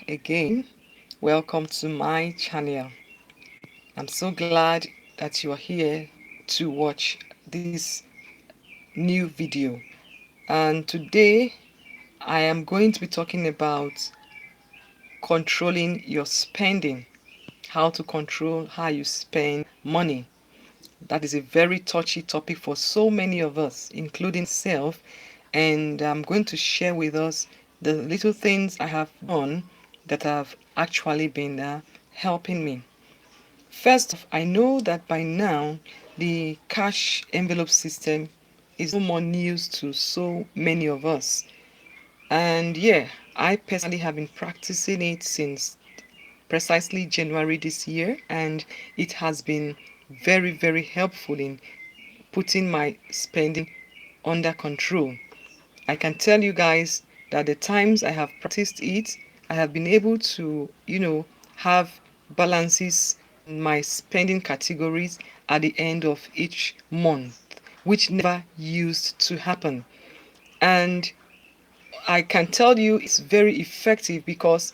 again. Welcome to my channel. I'm so glad that you are here to watch this new video. And today I am going to be talking about controlling your spending, how to control how you spend money. That is a very touchy topic for so many of us, including self. And I'm going to share with us the little things I have done that have actually been helping me. First off, I know that by now the cash envelope system is no more news to so many of us. And yeah, I personally have been practicing it since precisely January this year, and it has been very, very helpful in putting my spending under control. I can tell you guys that the times I have practiced it, I have been able to, have balances in my spending categories at the end of each month, which never used to happen. And I can tell you it's very effective because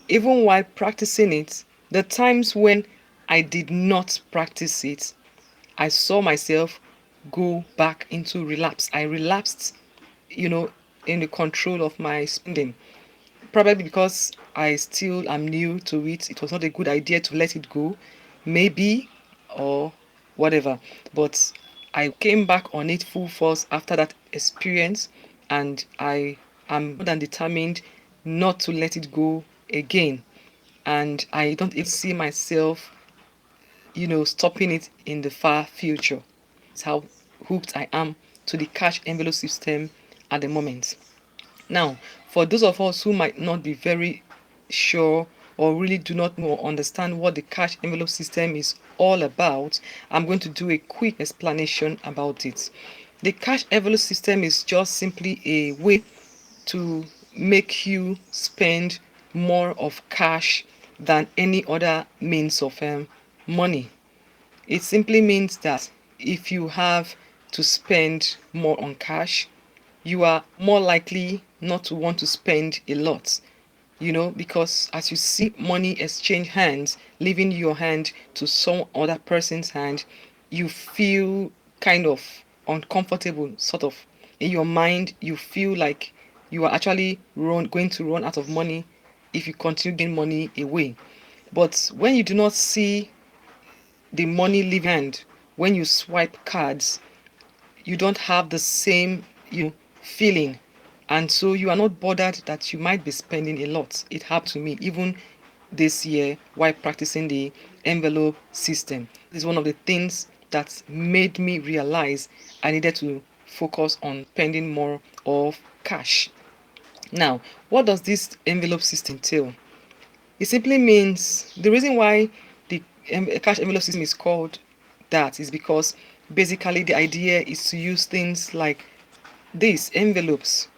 even while practicing it, the times when I did not practice it, I saw myself go back into relapse. I relapsed, you know, in the control of my spending. Probably because I still am new to it. It was not a good idea to let it go, maybe, or whatever. But I came back on it full force after that experience, and I am more than determined not to let it go again. And I don't even see myself, stopping it in the far future. It's how hooked I am to the cash envelope system at the moment. Now, for those of us who might not be very sure or really do not know or understand what the cash envelope system is all about, I'm going to do a quick explanation about it. The cash envelope system is just simply a way to make you spend more of cash than any other means of money. It simply means that if you have to spend more on cash, you are more likely not to want to spend a lot, because as you see money exchange hands, leaving your hand to some other person's hand, you feel kind of uncomfortable, sort of. In your mind, you feel like you are actually going to run out of money if you continue giving money away. But when you do not see the money leave hand, when you swipe cards, you don't have the same feeling, and so you are not bothered that you might be spending a lot. It happened to me even this year while practicing the envelope system. This is one of the things that made me realize I needed to focus on spending more of cash. Now, what does this envelope system entail? It simply means the reason why the cash envelope system is called that is because basically the idea is to use things like these envelopes.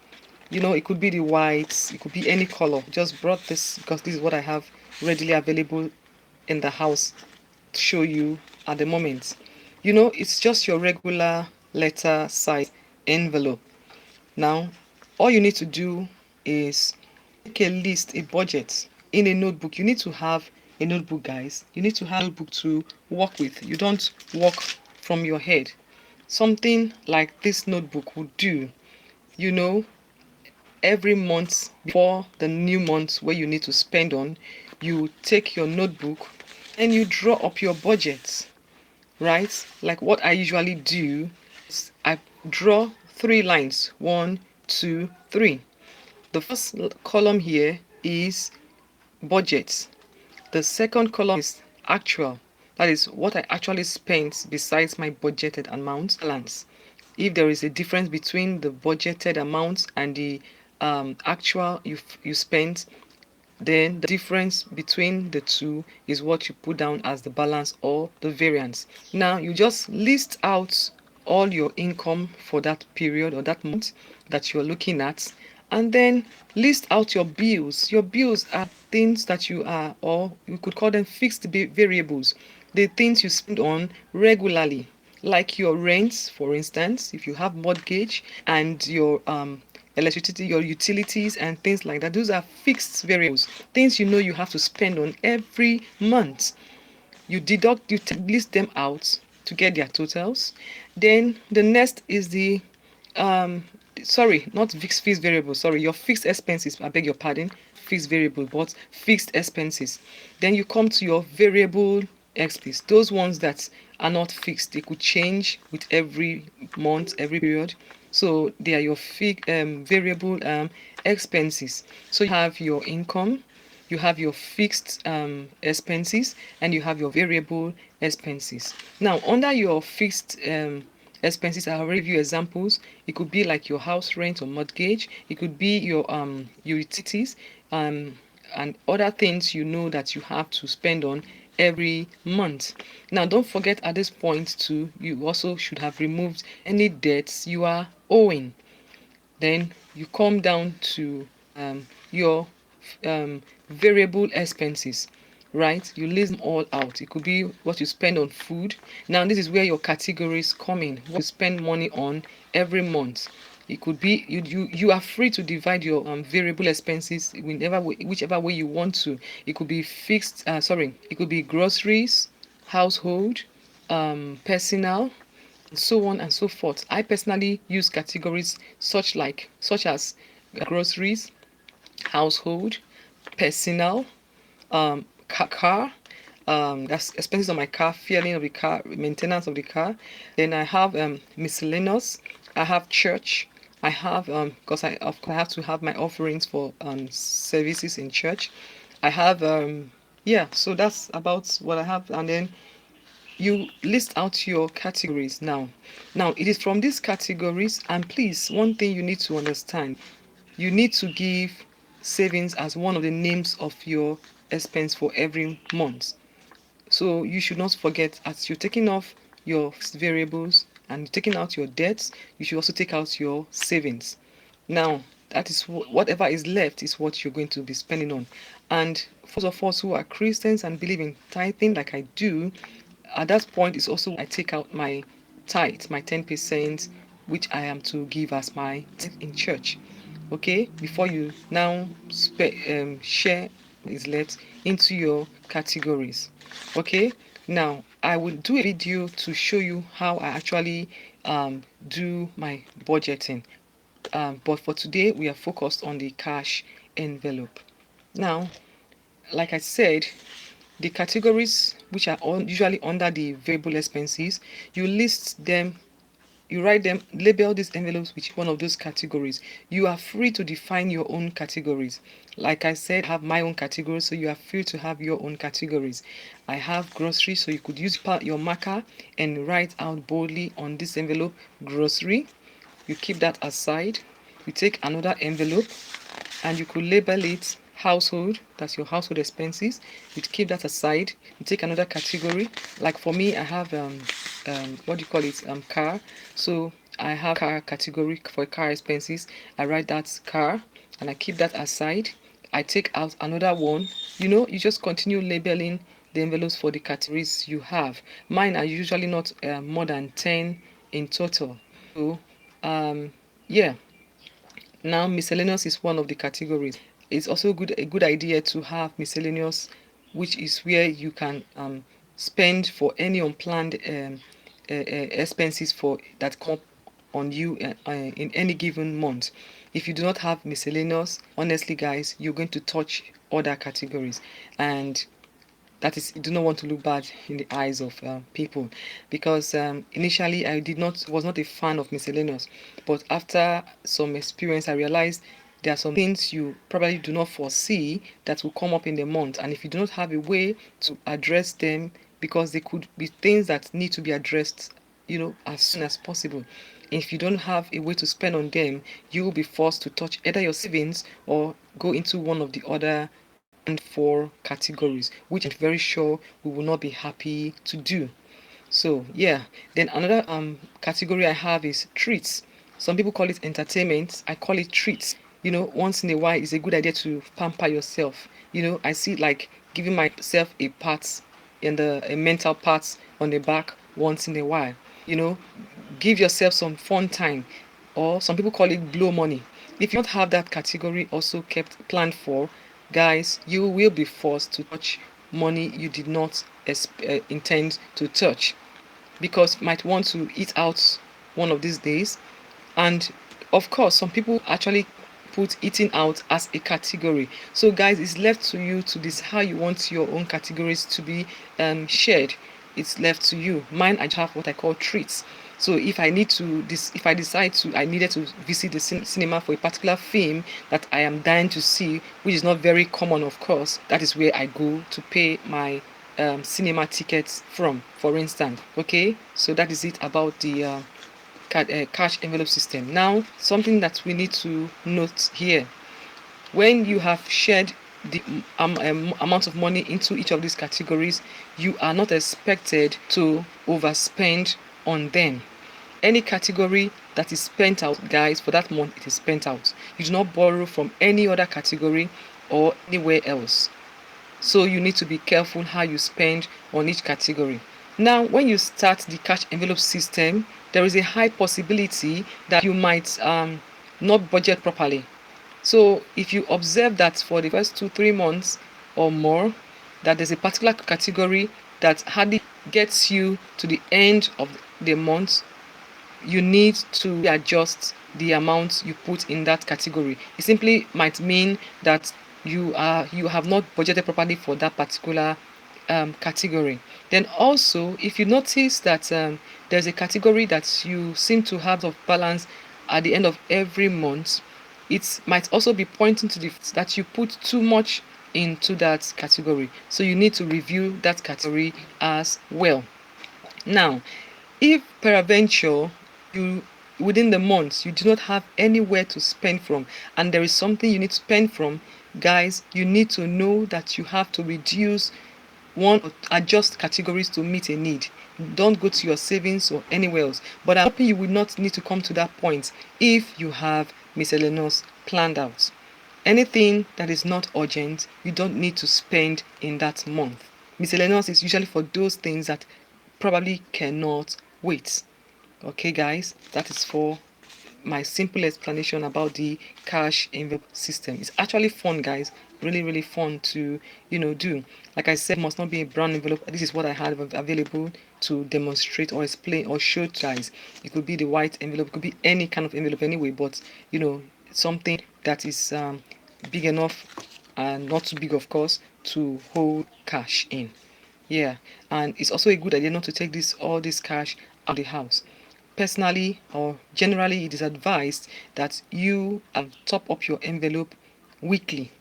It could be the whites, it could be any color. Just brought this because this is what I have readily available in the house to show you at the moment. It's just your regular letter size envelope. Now, all you need to do is make a list, a budget in a notebook. You need to have a notebook, guys. You need to have a notebook to work with. You don't work from your head. Something like this notebook would do, you know, every month before the new month where you need to spend on, you take your notebook and you draw up your budget, right? Like what I usually do is I draw three lines: one, two, three. The first column here is budget. The second column is actual. That is what I actually spent besides my budgeted amount. Balance. If there is a difference between the budgeted amount and the actual you spent, then the difference between the two is what you put down as the balance or the variance. Now you just list out all your income for that period or that month that you're looking at, and then list out your bills. Your bills are things that you are, or you could call them fixed variables, the things you spend on regularly, like your rent, for instance, if you have mortgage, and your electricity, your utilities, and things like that. Those are fixed variables, things you know you have to spend on every month. You deduct, list them out to get their totals. Then the next is the um sorry, not fixed variable, sorry, your fixed expenses, I beg your pardon, fixed variable, but fixed expenses. Then you come to your variable expenses, those ones that are not fixed, they could change with every month, every period. So they are your variable expenses. So you have your income, you have your fixed expenses, and you have your variable expenses. Now, under your fixed expenses, I already give you examples. It could be like your house rent or mortgage. It could be your utilities and other things you know that you have to spend on every month. Now, don't forget at this point too, you also should have removed any debts you are owing. Then you come down to your variable expenses, right? You list them all out. It could be what you spend on food. Now, this is where your categories come in. What you spend money on every month. It could be you are free to divide your variable expenses whichever way you want to. It could be fixed. It could be groceries, household, personal, so on and so forth. I personally use categories such as groceries, household, personal, car, that's expenses on my car, fueling of the car, maintenance of the car. Then I have miscellaneous. I have church. I have because I of course I have to have my offerings for services in church. I have yeah, so that's about what I have. And then you list out your categories now it is from these categories, and please, one thing you need to understand, you need to give savings as one of the names of your expense for every month. So you should not forget, as you're taking off your variables and taking out your debts, you should also take out your savings. Now, that is whatever is left is what you're going to be spending on. And for those of us who are Christians and believe in tithing like I do, at that point is also I take out my tithe, my 10%, which I am to give as my tithe in church. Okay, before you now share is left into your categories. Okay, now I will do a video to show you how I actually do my budgeting. But for today, we are focused on the cash envelope. Now, like I said, the categories which are usually under the variable expenses, you list them, you write them, label these envelopes with one of those categories. You are free to define your own categories. Like I said, I have my own categories, so you are free to have your own categories. I have grocery, so you could use your marker and write out boldly on this envelope, grocery. You keep that aside. You take another envelope and you could label it household, that's your household expenses. You keep that aside. You take another category, like for me I have what do you call it, car. So I have car category for car expenses. I write that car and I keep that aside. I take out another one. You just continue labeling the envelopes for the categories you have. Mine are usually not more than 10 in total. So yeah, now miscellaneous is one of the categories. It's also a good idea to have miscellaneous, which is where you can spend for any unplanned expenses for that come on you in any given month. If you do not have miscellaneous, honestly guys, you're going to touch other categories, and that is, you do not want to look bad in the eyes of people, because initially I was not a fan of miscellaneous, but after some experience I realized there are some things you probably do not foresee that will come up in the month, and if you do not have a way to address them, because they could be things that need to be addressed as soon as possible, if you don't have a way to spend on them, you will be forced to touch either your savings or go into one of the other and four categories, which I'm very sure we will not be happy to do. So yeah, then another category I have is treats. Some people call it entertainment, I call it treats. Once in a while it's a good idea to pamper yourself. I see it like giving myself a pat and a mental pat on the back once in a while. you know Give yourself some fun time, or some people call it blow money. If you don't have that category also kept planned for, guys, you will be forced to touch money you did not intend to touch, because you might want to eat out one of these days. And of course, some people actually put eating out as a category. So guys, it's left to you to decide how you want your own categories to be shared. It's left to you. Mine, I have what I call treats. So if I need to this, if I decide to, I needed to visit the cinema for a particular film that I am dying to see, which is not very common, of course, that is where I go to pay my cinema tickets from, for instance. Okay, so that is it about the cash envelope system. Now, something that we need to note here: when you have shared the amount of money into each of these categories, you are not expected to overspend on them. Any category that is spent out, guys, for that month, it is spent out. You do not borrow from any other category or anywhere else. So you need to be careful how you spend on each category. Now, when you start the cash envelope system, there is a high possibility that you might not budget properly. So if you observe that for the first 2-3 months or more, that there's a particular category that hardly gets you to the end of the month, you need to adjust the amount you put in that category. It simply might mean that you have not budgeted properly for that particular category. Then also, if you notice that there's a category that you seem to have of balance at the end of every month, it might also be pointing to the fact that you put too much into that category. So you need to review that category as well. Now, if peradventure you within the months you do not have anywhere to spend from, and there is something you need to spend from, guys, you need to know that you have to reduce one or adjust categories to meet a need. Don't go to your savings or anywhere else. But I'm hoping you will not need to come to that point if you have miscellaneous planned out. Anything that is not urgent, you don't need to spend in that month. Miscellaneous is usually for those things that probably cannot wait. Okay, guys, that is for my simple explanation about the cash envelope system. It's actually fun, guys. Really, really fun to do. Like I said, it must not be a brown envelope. This is what I had available to demonstrate or explain or show you guys. It could be the white envelope, it could be any kind of envelope anyway, but something that is big enough and not too big, of course, to hold cash in. Yeah, and it's also a good idea not to take all this cash out of the house. Personally or generally, it is advised that you top up your envelope weekly.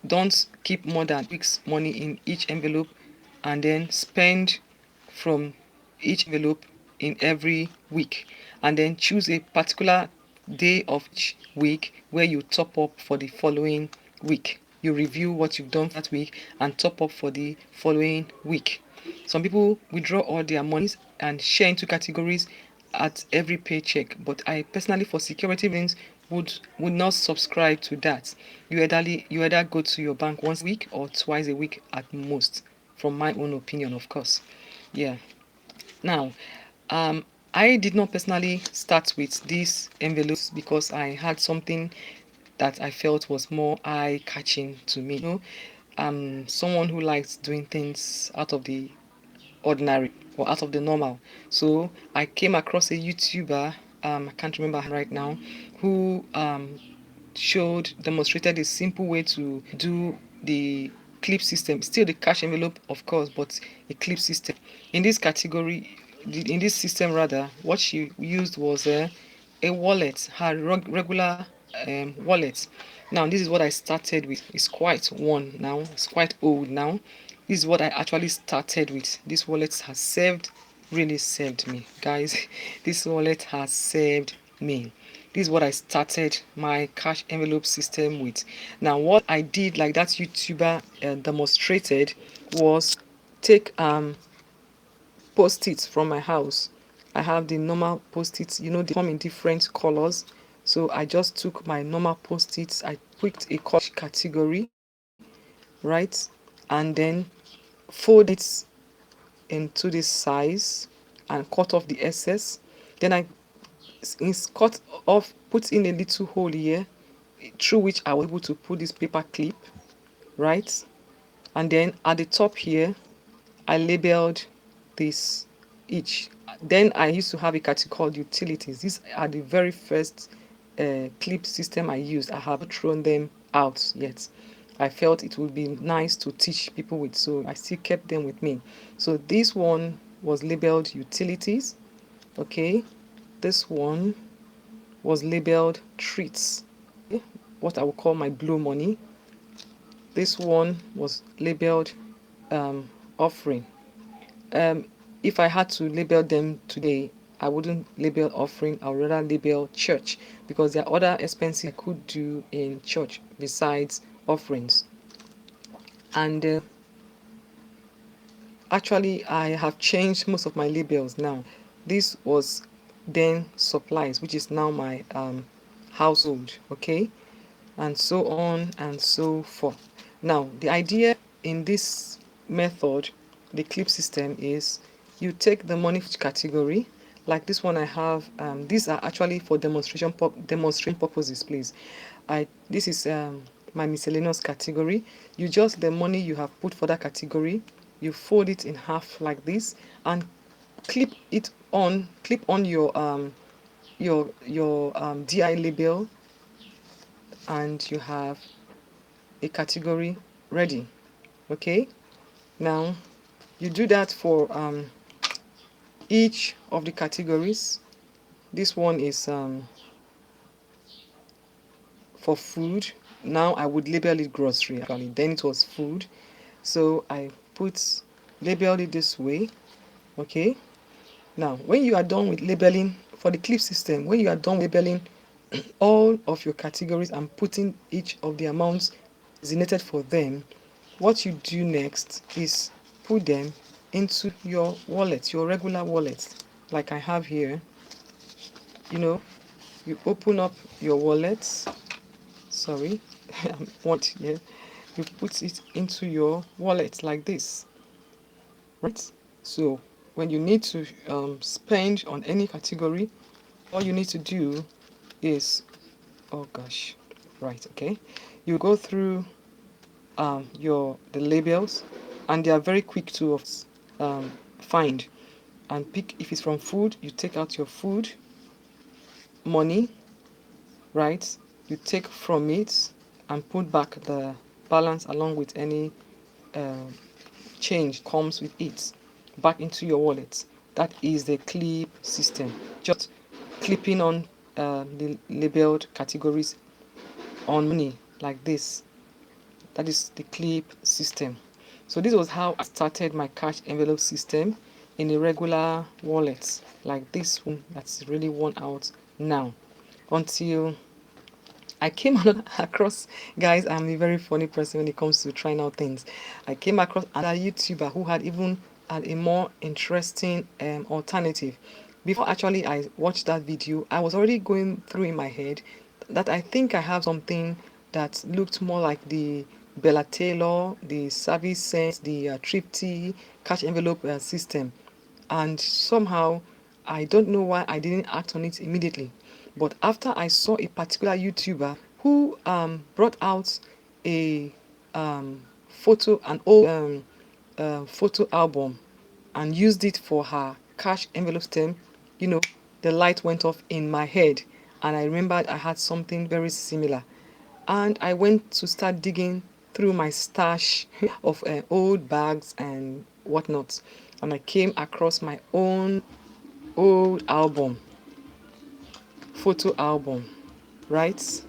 Don't keep more than a week's money in each envelope and then spend from each envelope in every week. And then choose a particular day of each week where you top up for the following week. You review what you've done that week and top up for the following week. Some people withdraw all their monies and share into categories at every paycheck, but I personally, for security reasons, would not subscribe to that. You either go to your bank once a week or twice a week at most, from my own opinion, of course. Yeah. Now, I did not personally start with these envelopes because I had something that I felt was more eye-catching to me. I'm someone who likes doing things out of the ordinary or out of the normal. So I came across a YouTuber, I can't remember right now, who demonstrated a simple way to do the clip system. Still the cash envelope, of course, but a clip system. In this category, in this system rather, what she used was a wallet, her regular wallet. Now, this is what I started with. It's quite worn now. It's quite old now. This is what I actually started with. This wallet has really saved me, guys. This wallet has saved me. This is what I started my cash envelope system with. Now, what I did, like that YouTuber demonstrated, was take post-its from my house. I have the normal post-its, they come in different colors. So I just took my normal post-its, I picked a category, right? And then fold it into this size and cut off the excess. Then I cut off put in a little hole here through which I was able to put this paper clip, right? And then at the top here, I labeled this each. Then I used to have a category called utilities. These are the very first clip system I used. I haven't thrown them out yet. I felt it would be nice to teach people with, so I still kept them with me. So this one was labeled utilities. Okay, this one was labeled treats, okay? What I would call my blue money. This one was labeled offering. If I had to label them today, I wouldn't label offering, I would rather label church, because there are other expenses I could do in church besides offerings. And actually, I have changed most of my labels now. This was then supplies, which is now my household, okay? And so on and so forth. Now, the idea in this method, the clip system, is you take the money category, like this one I have. These are actually for demonstration purposes, please. This is my miscellaneous category. You just the money you have put for that category, you fold it in half like this and clip on your DI label, and you have a category ready. Okay, now you do that for each of the categories. This one is for food. Now I would label it grocery, actually. Then it was food, so I labeled it this way. Okay, now when you are done with labeling for the clip system, when you are done labeling all of your categories and putting each of the amounts designated for them, what you do next is put them into your wallet, your regular wallet, like I have here. You open up your wallet. Sorry, what here? You put it into your wallet like this, right? So when you need to spend on any category, all you need to do is, oh gosh, right, okay, you go through the labels, and they are very quick to find and pick. If it's from food, you take out your food money, right? You take from it and put back the balance along with any change comes with it back into your wallet. That is the clip system. Just clipping on the labeled categories on money like this. That is the clip system. So this was how I started my cash envelope system in a regular wallet like this one that's really worn out now, until I came across, guys, I'm a very funny person when it comes to trying out things. I came across another YouTuber who had a more interesting alternative. Before actually I watched that video, I was already going through in my head that I think I have something that looked more like the Bella Taylor, the Service Sense, the Tripty cash envelope system. And somehow, I don't know why I didn't act on it immediately. But after I saw a particular YouTuber who brought out a an old photo album, and used it for her cash envelope stem, the light went off in my head, and I remembered I had something very similar. And I went to start digging through my stash of old bags and whatnot, and I came across my own old photo album, right?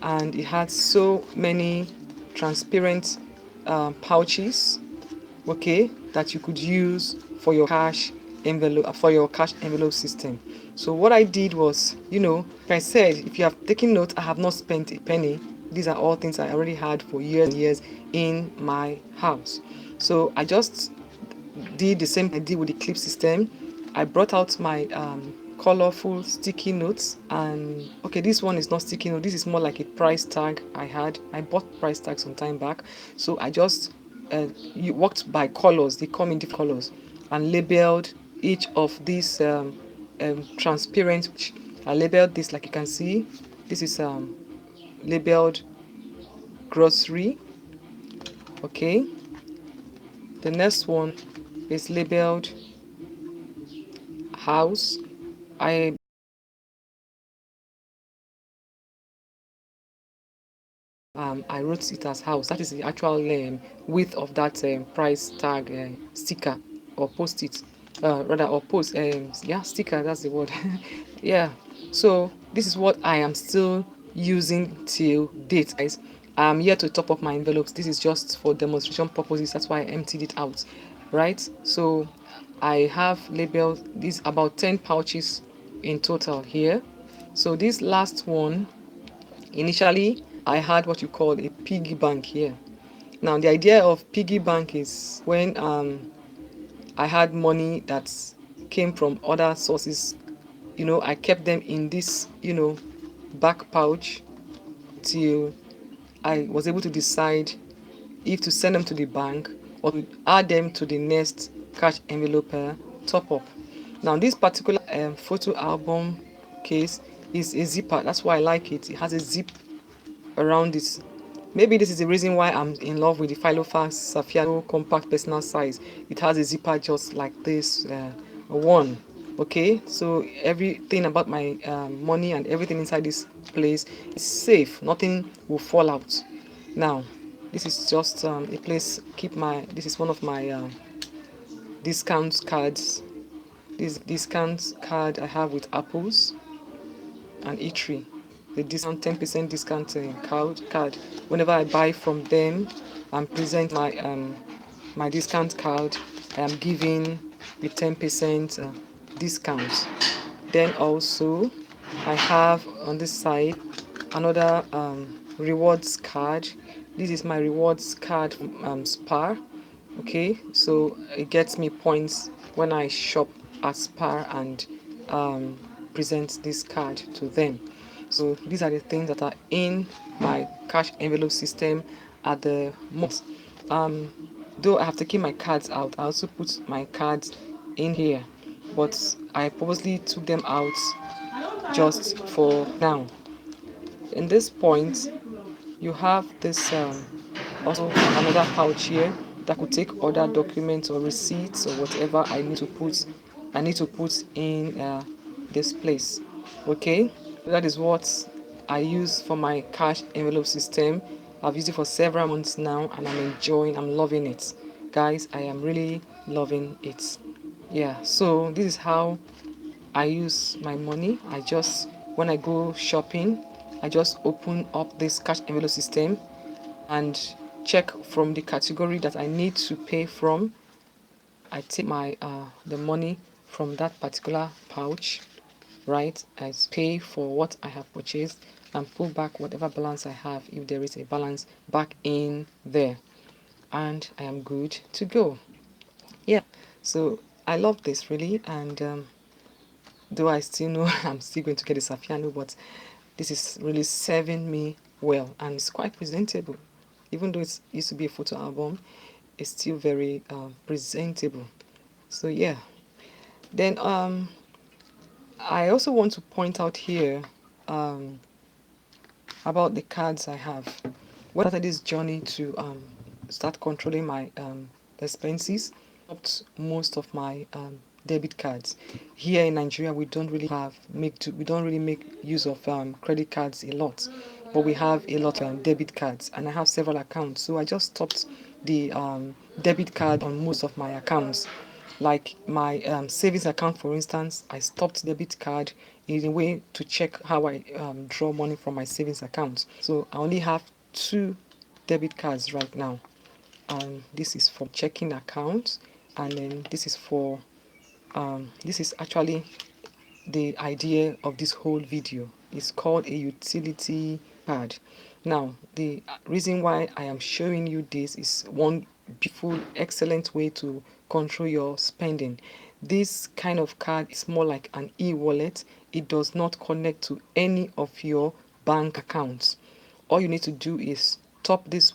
And it had so many transparent pouches, okay, that you could use for your cash envelope system. So what I did was, like I said, if you have taken note, I have not spent a penny. These are all things I already had for years and years in my house. So I just did the same I did with the clip system. I brought out my colorful sticky notes, and okay, this one is not sticky note, this is more like a price tag. I bought price tags some time back, so I just you worked by colors. They come in different colors, and labeled each of these transparent I labeled this, like you can see. This is labeled grocery. Okay, the next one is labeled house. I wrote it as house. That is the actual width of that price tag sticker or post it, rather, or post. Yeah, sticker. That's the word. Yeah. So this is what I am still using till date, guys. I'm here to top up my envelopes. This is just for demonstration purposes. That's why I emptied it out, right? So I have labeled these about 10 pouches in total here. So this last one, initially, I had what you call a piggy bank here. Now, the idea of piggy bank is when I had money that came from other sources, I kept them in this, back pouch till I was able to decide if to send them to the bank or to add them to the next cash envelope top up. Now, this particular photo album case is a zipper. That's why I like it. It has a zip around it. Maybe this is the reason why I'm in love with the Filofax Safia compact personal size. It has a zipper just like this one. Okay, so everything about my money and everything inside this place is safe. Nothing will fall out. Now, this is just a place. This is one of my discount cards. This discount card I have with Apples and Eatery. The discount 10% discount card. Whenever I buy from them and present my discount card, I am giving the 10% discount. Then also I have on this side another rewards card. This is my rewards card from Spar. Okay, so it gets me points when I shop at Spar and present this card to them. So these are the things that are in my cash envelope system at the most. Though I have taken my cards out, I also put my cards in here, but I purposely took them out just for now. In this point, you have this also another pouch here that could take other documents or receipts or whatever I need to put in this place. Okay, that is what I use for my cash envelope system. I've used it for several months now and I'm loving it, guys. I am really loving it. Yeah, so this is how I use my money. When I go shopping, I just open up this cash envelope system and check from the category that I need to pay from. I take my the money from that particular pouch, right? I pay for what I have purchased and pull back whatever balance I have, if there is a balance, back in there, and I am good to go. Yeah, so I love this really, and though I still know I'm still going to get a Safiano, but this is really serving me well and it's quite presentable. Even though it used to be a photo album, it's still very presentable. So yeah. Then I also want to point out here um, about the cards I have. When I started this journey to start controlling my expenses, stopped most of my debit cards. Here in Nigeria, we don't really make use of credit cards a lot, but we have a lot of debit cards, and I have several accounts. So I just stopped the debit card on most of my accounts. Like my savings account, for instance, I stopped debit card in a way to check how I draw money from my savings account. So I only have two debit cards right now. This is for checking accounts, and then this is actually the idea of this whole video. It's called a utility card. Now, the reason why I am showing you this is one beautiful, excellent way to control your spending. This kind of card is more like an e-wallet. It does not connect to any of your bank accounts. All you need to do is top this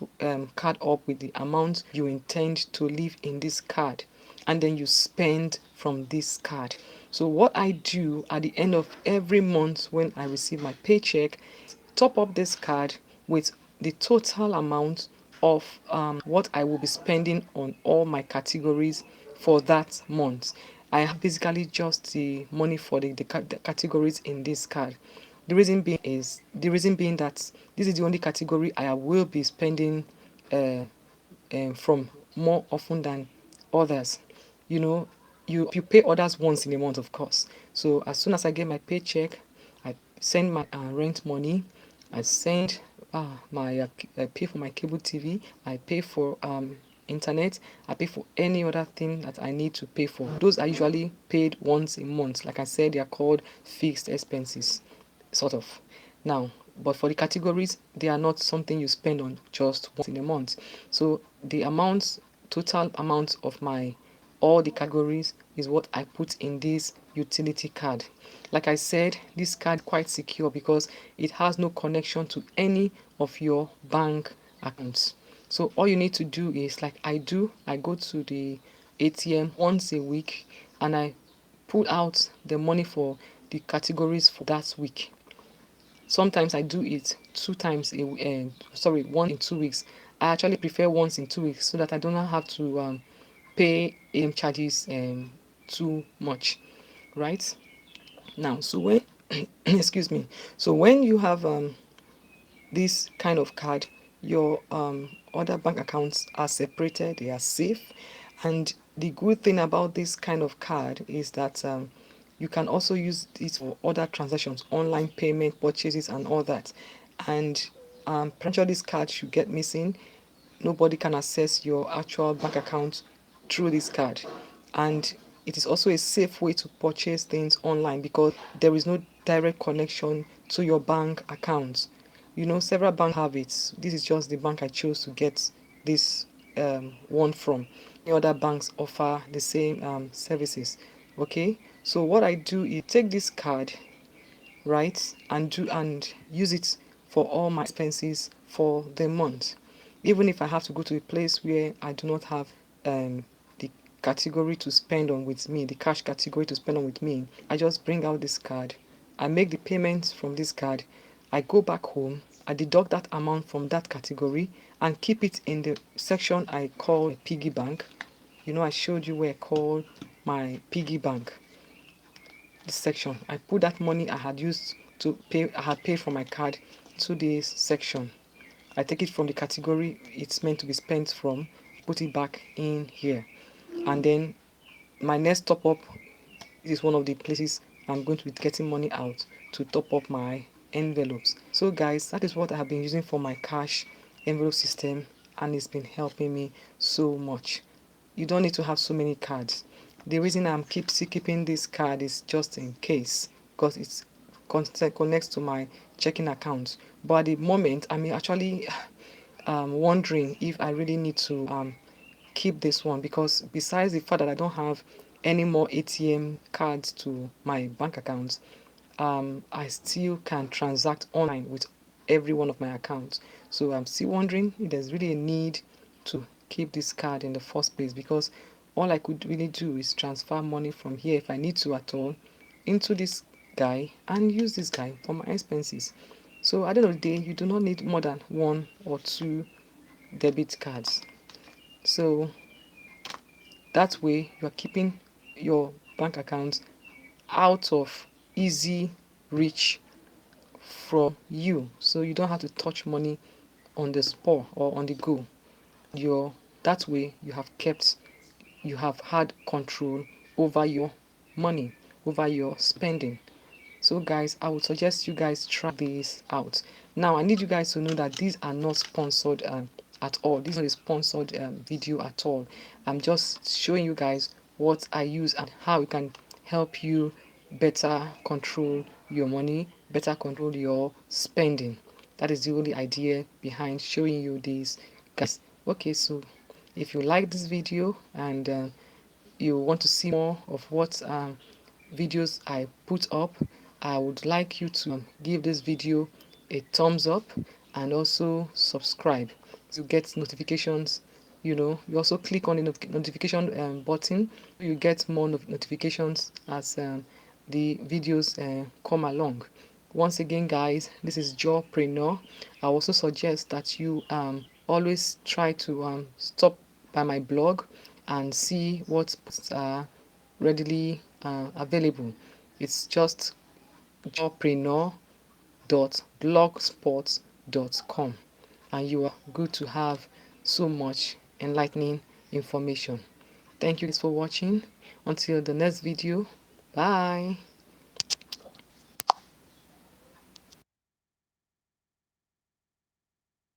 card up with the amount you intend to leave in this card, and then you spend from this card. So what I do at the end of every month when I receive my paycheck, top up this card with the total amount of what I will be spending on all my categories for that month. I have basically just the money for the categories in this card. The reason being that this is the only category I will be spending from more often than others. You know, you pay others once in a month, of course. So as soon as I get my paycheck, I send my rent money, I send I pay for my cable TV, I pay for internet, I pay for any other thing that I need to pay for. Those are usually paid once a month. Like I said, they are called fixed expenses, sort of. Now, but for the categories, they are not something you spend on just once in a month. So the total amount of my all the categories is what I put in this utility card. Like I said, this card quite secure because it has no connection to any of your bank accounts. So all you need to do is, like I do, I go to the ATM once a week and I pull out the money for the categories for that week. Sometimes I do it once in 2 weeks. I actually prefer once in 2 weeks so that I do not have to pay charges too much, right? Now, so when excuse me, so when you have this kind of card, your other bank accounts are separated, they are safe. And the good thing about this kind of card is that you can also use it for other transactions, online payment, purchases, and all that. And potentially this card should get missing, nobody can access your actual bank account through this card. And it is also a safe way to purchase things online because there is no direct connection to your bank account. Several banks have it. This is just the bank I chose to get this one from. The other banks offer the same services. Okay, so what I do is take this card, right, and use it for all my expenses for the month. Even if I have to go to a place where I do not have the category to spend on with me, the cash category to spend on with me, I just bring out this card. I make the payments from this card. I go back home. I deduct that amount from that category and keep it in the section I call piggy bank. I showed you where I call my piggy bank. This section, I put that money I had paid for my card to this section. I take it from the category it's meant to be spent from, put it back in here. And then my next top up is one of the places I'm going to be getting money out to top up my envelopes. So guys, that is what I have been using for my cash envelope system, and it's been helping me so much. You don't need to have so many cards. The reason I'm still keeping this card is just in case, because it connects to my checking account. But at the moment, I'm actually wondering if I really need to keep this one, because besides the fact that I don't have any more ATM cards to my bank accounts, I still can transact online with every one of my accounts. So I'm still wondering if there's really a need to keep this card in the first place, because all I could really do is transfer money from here if I need to at all into this guy and use this guy for my expenses. So at the end of the day, you do not need more than one or two debit cards. So that way you are keeping your bank accounts out of easy reach from you, so you don't have to touch money on the spot or on the go. Your That way you have had control over your money, over your spending. So guys, I would suggest you guys try this out. Now I need you guys to know that these are not sponsored at all. This is not a sponsored video at all. I'm just showing you guys what I use and how it can help you better control your money, better control your spending. That is the only idea behind showing you this, guys. Okay, so if you like this video and you want to see more of what videos I put up, I would like you to give this video a thumbs up and also subscribe to get notifications you also click on the notification button. You get more notifications as the videos come along. Once again, guys, this is Jawpreneur. I also suggest that you always try to stop by my blog and see what are readily available. It's just jawpreneur.blogspot.com, and you are good to have so much enlightening information. Thank you guys for watching. Until the next video, bye.